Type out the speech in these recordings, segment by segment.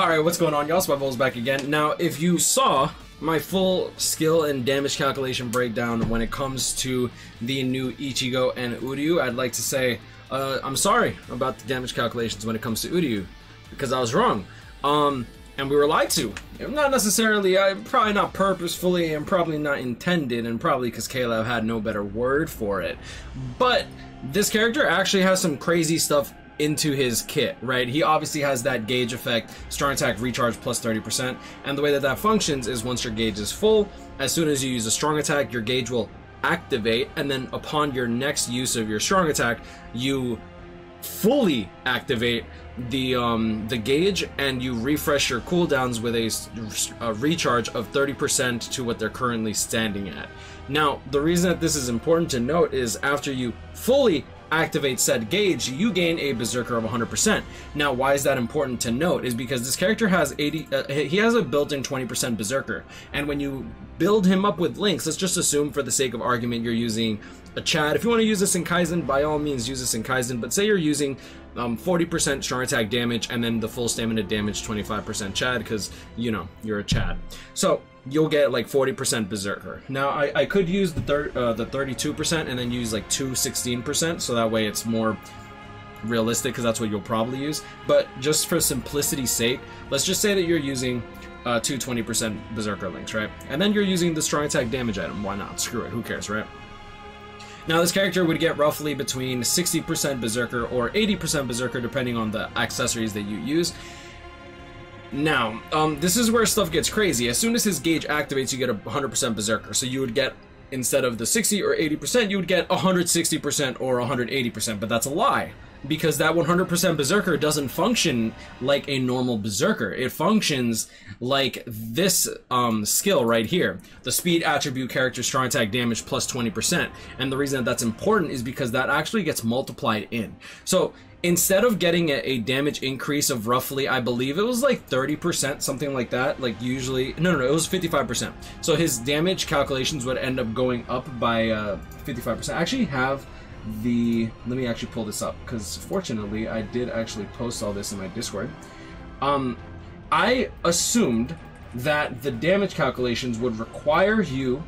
Alright, what's going on, y'all? WeBull's back again. Now, if you saw my full skill and damage calculation breakdown when it comes to the new Ichigo and Uryu, I'd like to say I'm sorry about the damage calculations when it comes to Uryu, because I was wrong. And we were lied to. Not necessarily, probably not purposefully, and probably not intended, and probably because Caleb had no better word for it. But this character actually has some crazy stuff into his kit, right? He obviously has that gauge effect, strong attack recharge plus 30%, and the way that that functions is once your gauge is full, as soon as you use a strong attack, your gauge will activate, and then upon your next use of your strong attack, you fully activate the gauge, and you refresh your cooldowns with a recharge of 30% to what they're currently standing at. Now, the reason that this is important to note is after you fully activate said gauge, you gain a berserker of 100%. Now, why is that important to note is because this character has he has a built-in 20% berserker, and when you build him up with links, let's just assume for the sake of argument you're using a Chad. If you want to use this in Kaizen, by all means use this in Kaizen, but say you're using 40% strong attack damage and then the full stamina damage 25% Chad, because you know you're a Chad, so you'll get like 40% berserker. Now I could use the 32% and then use like 16%, so that way it's more realistic, because that's what you'll probably use. But just for simplicity's sake, let's just say that you're using 20% berserker links, right? And then you're using the strong attack damage item. Why not? Screw it, who cares, right? Now this character would get roughly between 60% berserker or 80% berserker depending on the accessories that you use. Now, this is where stuff gets crazy. As soon as his gauge activates, you get 100% berserker. So you would get, instead of the 60 or 80%, you would get 160% or 180%, but that's a lie. Because that 100% berserker doesn't function like a normal berserker. It functions like this skill right here. The speed attribute character strong attack damage plus 20%. And the reason that that's important is because that actually gets multiplied in. So instead of getting a damage increase of roughly, I believe it was like 30%, something like that, like usually, no, it was 55%. So his damage calculations would end up going up by 55%. I actually have let me actually pull this up, because fortunately I did actually post all this in my Discord. I assumed that the damage calculations would require you,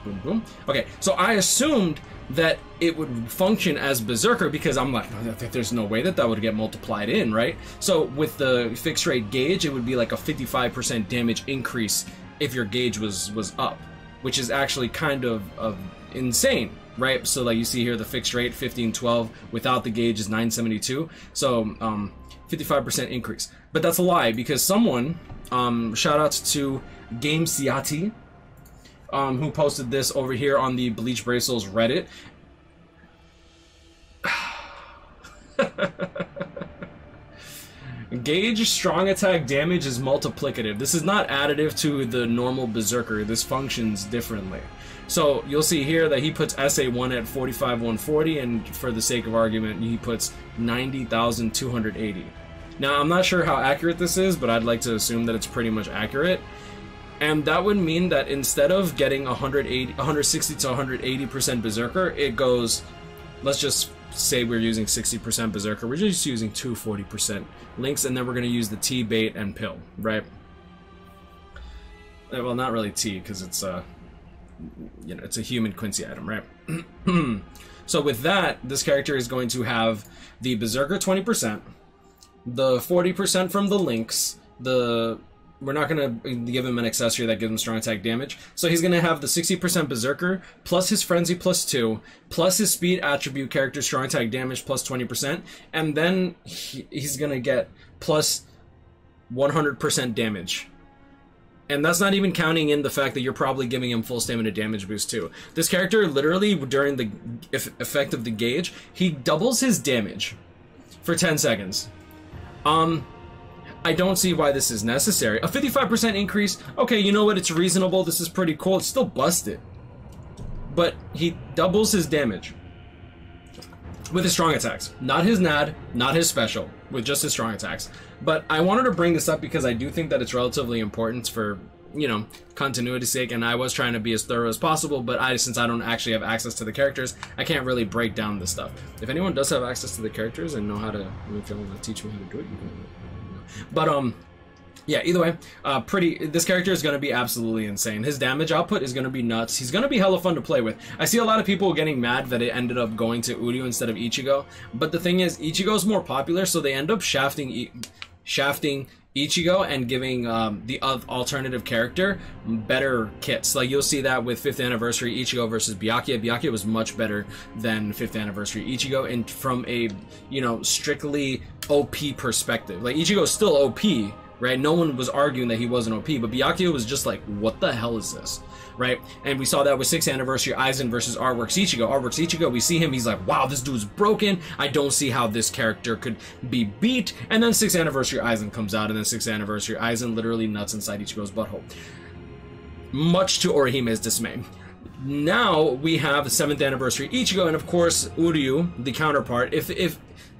boom, boom. Okay, so I assumed that it would function as berserker, because I'm like, there's no way that that would get multiplied in, right? So with the fixed rate gauge, it would be like a 55% damage increase if your gauge was up, which is actually kind of insane, right? So like you see here, the fixed rate 1512 without the gauge is 972, so 55% increase. But that's a lie, because someone, shout out to Game Siati, who posted this over here on the Bleach Bracel's Reddit. Gauge strong attack damage is multiplicative. This is not additive to the normal berserker. This functions differently. So you'll see here that he puts SA1 at 45,140, and for the sake of argument, he puts 90,280. Now, I'm not sure how accurate this is, but I'd like to assume that it's pretty much accurate. And that would mean that instead of getting 160 to 180% berserker, it goes, let's just say we're using 60% berserker, we're just using 240% links, and then we're going to use the T, bait, and pill, right? Well, not really T, because it's you know, it's a human Quincy item, right? So with that, this character is going to have the berserker 20%, the 40% from the links, we're not going to give him an accessory that gives him strong attack damage. So he's going to have the 60% berserker, plus his frenzy plus 2, plus his speed attribute character strong attack damage plus 20%, and then he's going to get plus 100% damage. And that's not even counting in the fact that you're probably giving him full stamina damage boost too. This character, literally, during the effect of the gauge, he doubles his damage for 10 seconds. I don't see why this is necessary. A 55% increase, okay, you know what, it's reasonable, this is pretty cool, it's still busted. But he doubles his damage with his strong attacks. Not his NAD, not his special, with just his strong attacks. But I wanted to bring this up because I do think that it's relatively important for, you know, continuity's sake, and I was trying to be as thorough as possible, but since I don't actually have access to the characters, I can't really break down this stuff. If anyone does have access to the characters and know how to, if you want to teach me how to do it, you can But yeah, either way, this character is going to be absolutely insane. His damage output is going to be nuts. He's going to be hella fun to play with. I see a lot of people getting mad that it ended up going to Uryu instead of Ichigo, but the thing is, Ichigo's more popular, so they end up shafting Ichigo and giving the alternative character better kits. Like, you'll see that with 5th anniversary Ichigo versus Byakuya. Byakuya was much better than 5th anniversary Ichigo, and from a, you know, strictly OP perspective. Like, Ichigo's still OP, right? No one was arguing that he wasn't OP, but Byakuya was just like, what the hell is this? Right? And we saw that with 6th anniversary Aizen versus Artworks Ichigo. Artworks Ichigo, we see him, he's like, wow, this dude's broken. I don't see how this character could be beat. And then 6th anniversary Aizen comes out, and then 6th anniversary Aizen literally nuts inside Ichigo's butthole. Much to Orihime's dismay. Now we have 7th anniversary Ichigo, and of course Uryu, the counterpart.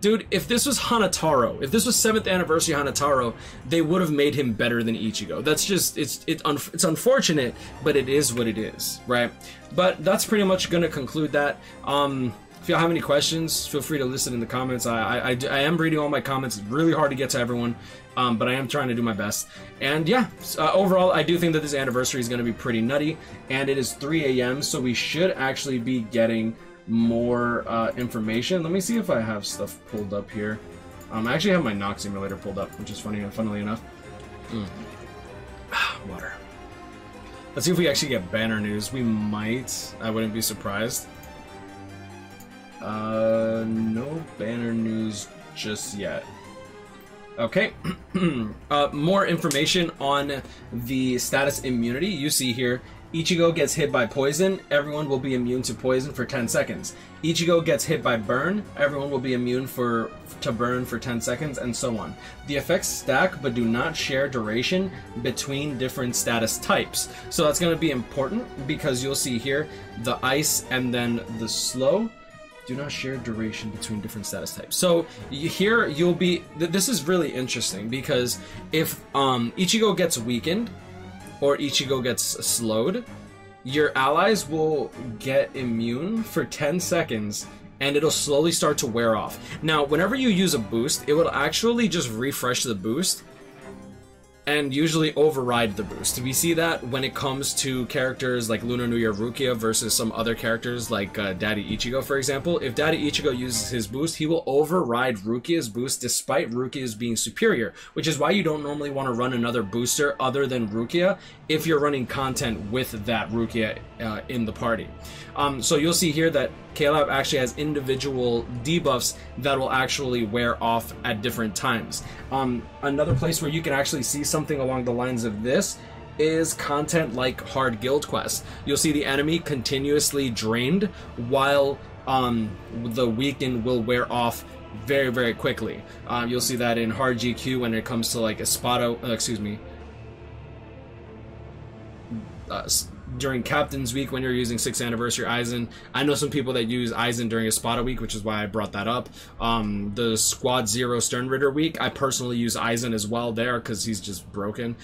Dude, if this was Hanataro, if this was 7th anniversary Hanataro, they would have made him better than Ichigo. That's just, it's unfortunate, but it is what it is, right? But that's pretty much going to conclude that. If y'all have any questions, feel free to list it in the comments. I am reading all my comments. It's really hard to get to everyone, but I am trying to do my best. And yeah, overall, I do think that this anniversary is going to be pretty nutty, and it is 3 a.m., so we should actually be getting more information. Let me see if I have stuff pulled up here. I actually have my Nox simulator pulled up, which is funnily enough. Water. Let's see if we actually get banner news. We might. I wouldn't be surprised. No banner news just yet. Okay. More information on the status immunity. You see here, Ichigo gets hit by poison, everyone will be immune to poison for 10 seconds. Ichigo gets hit by burn, everyone will be immune to burn for 10 seconds, and so on. The effects stack but do not share duration between different status types. So that's going to be important because you'll see here the ice and then the slow do not share duration between different status types. So here you'll be, this is really interesting because if Ichigo gets weakened, or Ichigo gets slowed, your allies will get immune for 10 seconds and it'll slowly start to wear off. Now, whenever you use a boost, it will actually just refresh the boost and usually override the boost. We see that when it comes to characters like Lunar New Year Rukia versus some other characters like Daddy Ichigo, for example. If Daddy Ichigo uses his boost, he will override Rukia's boost despite Rukia's being superior, which is why you don't normally want to run another booster other than Rukia if you're running content with that Rukia in the party. So you'll see here that Caleb actually has individual debuffs that will actually wear off at different times. Another place where you can actually see something along the lines of this is content like hard guild quests. You'll see the enemy continuously drained while the weaken will wear off very, very quickly. You'll see that in hard GQ when it comes to like Espada, during Captain's Week when you're using 6th anniversary Aizen. I know some people that use Aizen during Espada Week, which is why I brought that up. The Squad Zero Sternritter Week, I personally use Aizen as well there because he's just broken.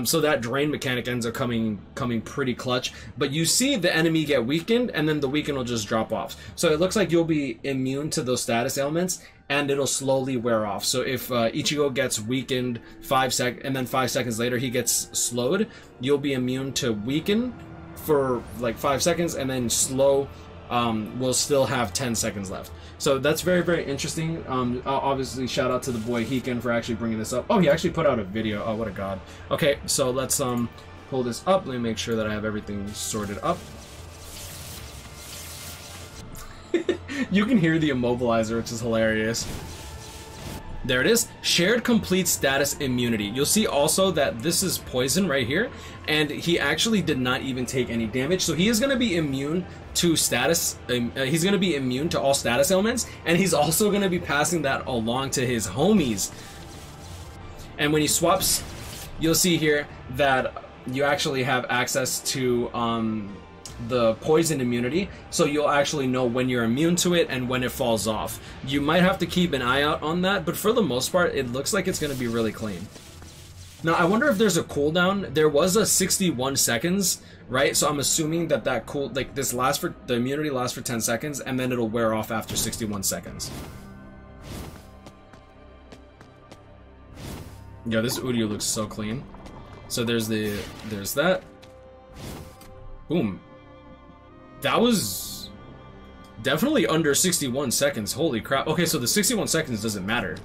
So that drain mechanic ends up coming pretty clutch. But you see the enemy get weakened and then the weaken will just drop off. So it looks like you'll be immune to those status ailments and it'll slowly wear off. So if Ichigo gets weakened 5 seconds and then 5 seconds later he gets slowed, you'll be immune to weaken for like 5 seconds, and then slow will still have 10 seconds left. So that's very, very interesting. Obviously, shout out to the boy Hiken for actually bringing this up. Oh, he actually put out a video. Oh, what a god. Okay, so let's pull this up. Let me make sure that I have everything sorted up. You can hear the immobilizer, which is hilarious. There it is. Shared complete status immunity. You'll see also that this is poison right here, and he actually did not even take any damage. So he is going to be immune to status. He's going to be immune to all status ailments, and he's also going to be passing that along to his homies. And when he swaps, you'll see here that you actually have access to the poison immunity, so you'll actually know when you're immune to it and when it falls off. You might have to keep an eye out on that, but for the most part it looks like it's going to be really clean. Now I wonder if there's a cooldown. There was a 61 seconds, right? So I'm assuming that this lasts for, the immunity lasts for 10 seconds and then it'll wear off after 61 seconds. Yo, this Uryu looks so clean. So there's that. Boom. That was definitely under 61 seconds. Holy crap. Okay, so the 61 seconds doesn't matter.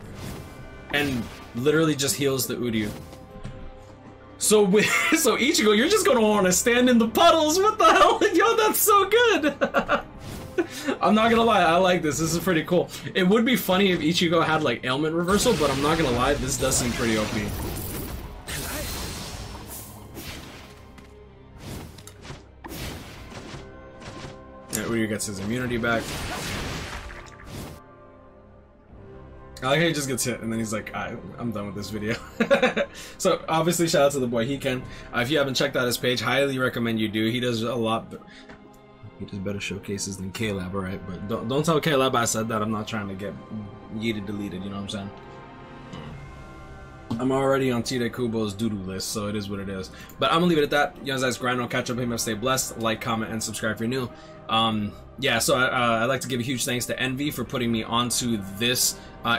And literally just heals the Uryu. So so Ichigo, you're just gonna want to stand in the puddles. What the hell? Yo, that's so good. I'm not gonna lie, I like this. This is pretty cool. It would be funny if Ichigo had like ailment reversal, but I'm not gonna lie, this does seem pretty OP. Yeah, Uryu gets his immunity back. I like how he just gets hit and then he's like, I'm done with this video. So obviously shout out to the boy Hiken. If you haven't checked out his page, highly recommend you do. He does a lot. He does better showcases than K-Lab, alright? But don't tell K-Lab I said that. I'm not trying to get yeeted deleted, you know what I'm saying? I'm already on Tide Kubo's doodle list, so it is what it is. But I'm gonna leave it at that. You guys grind on, catch up, him, stay blessed. Like, comment, and subscribe if you're new. Yeah, so I'd like to give a huge thanks to Envy for putting me onto this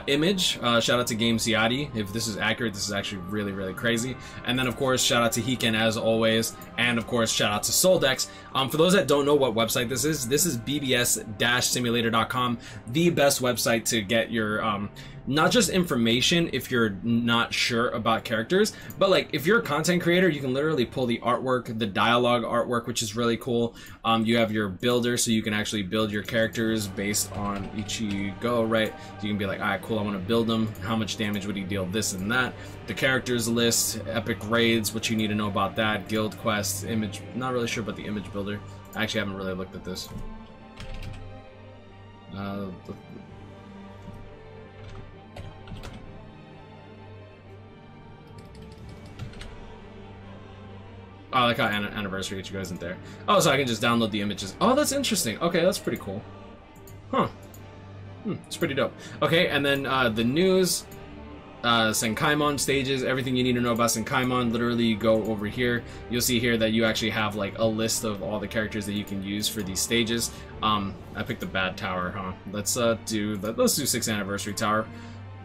image. Shout out to Game Ziadi. If this is accurate, this is actually really, really crazy. And then, of course, shout out to Hiken as always. And, of course, shout out to Soldex. For those that don't know what website this is bbs-simulator.com. The best website to get your, not just information if you're not sure about characters, but like if you're a content creator, you can literally pull the artwork, the dialogue artwork, which is really cool. You have your builder, so you can actually build your characters based on Ichigo, right? You can be like, alright, cool, I want to build him. How much damage would he deal? This and that. The characters list, epic raids, what you need to know about that, guild quests, image. Not really sure about the image builder. I actually haven't really looked at this. Oh, I like how Anniversary Ichigo isn't there. Oh, so I can just download the images. Oh, that's interesting. Okay, that's pretty cool. Huh. It's pretty dope. Okay, and then the news, Senkaimon stages, everything you need to know about Senkaimon. Literally, you go over here. You'll see here that you actually have like a list of all the characters that you can use for these stages. I picked the bad tower, huh? Let's do 6th Anniversary Tower,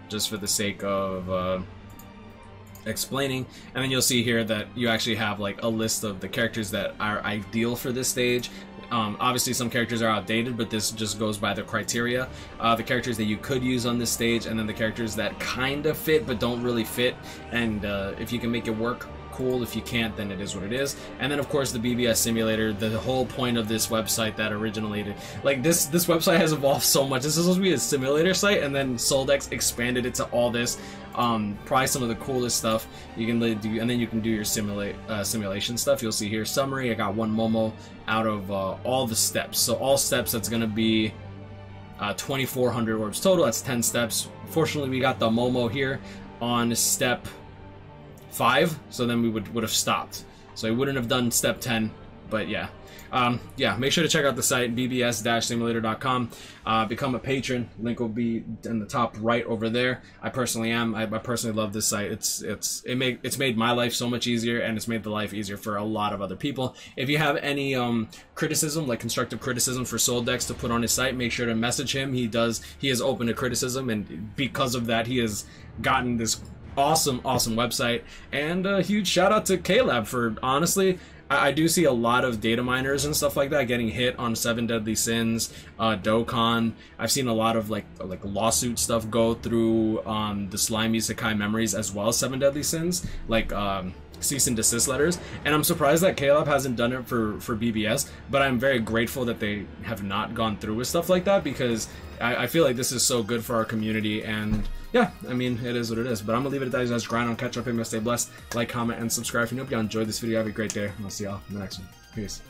just for the sake of explaining. And then you'll see here that you actually have like a list of the characters that are ideal for this stage. Obviously some characters are outdated, but this just goes by the criteria. The characters that you could use on this stage, and then the characters that kind of fit but don't really fit, and if you can make it work, cool. If you can't, then it is what it is. And then of course the BBS simulator, the whole point of this website that originally, like this website has evolved so much. This is supposed to be a simulator site, and then Soldex expanded it to all this. Probably some of the coolest stuff you can do, and then you can do your simulation stuff. You'll see here summary. I got 1 Momo out of all the steps. So all steps, that's gonna be 2,400 orbs total. That's 10 steps. Fortunately, we got the Momo here on step 5, so then we would have stopped. So we wouldn't have done step 10, but yeah. Yeah, make sure to check out the site, bbs-simulator.com. Become a patron. Link will be in the top right over there. I personally am. I personally love this site. It's made my life so much easier, and it's made the life easier for a lot of other people. If you have any criticism, like constructive criticism for Soldex to put on his site, make sure to message him. He is open to criticism, and because of that, he has gotten this awesome website. And a huge shout out to K-Lab for, honestly, I do see a lot of data miners and stuff like that getting hit on 7 Deadly Sins, Dokkan. I've seen a lot of like lawsuit stuff go through the Slimy Sakai Memories as well as 7 Deadly Sins, like cease and desist letters. And I'm surprised that K-Lab hasn't done it for BBS, but I'm very grateful that they have not gone through with stuff like that, because I feel like this is so good for our community. And yeah, I mean, it is what it is. But I'm gonna leave it at that. You guys grind on, catch up, stay blessed, like, comment, and subscribe if you hope y'all enjoyed this video. Have a great day, and I'll see y'all in the next one. Peace.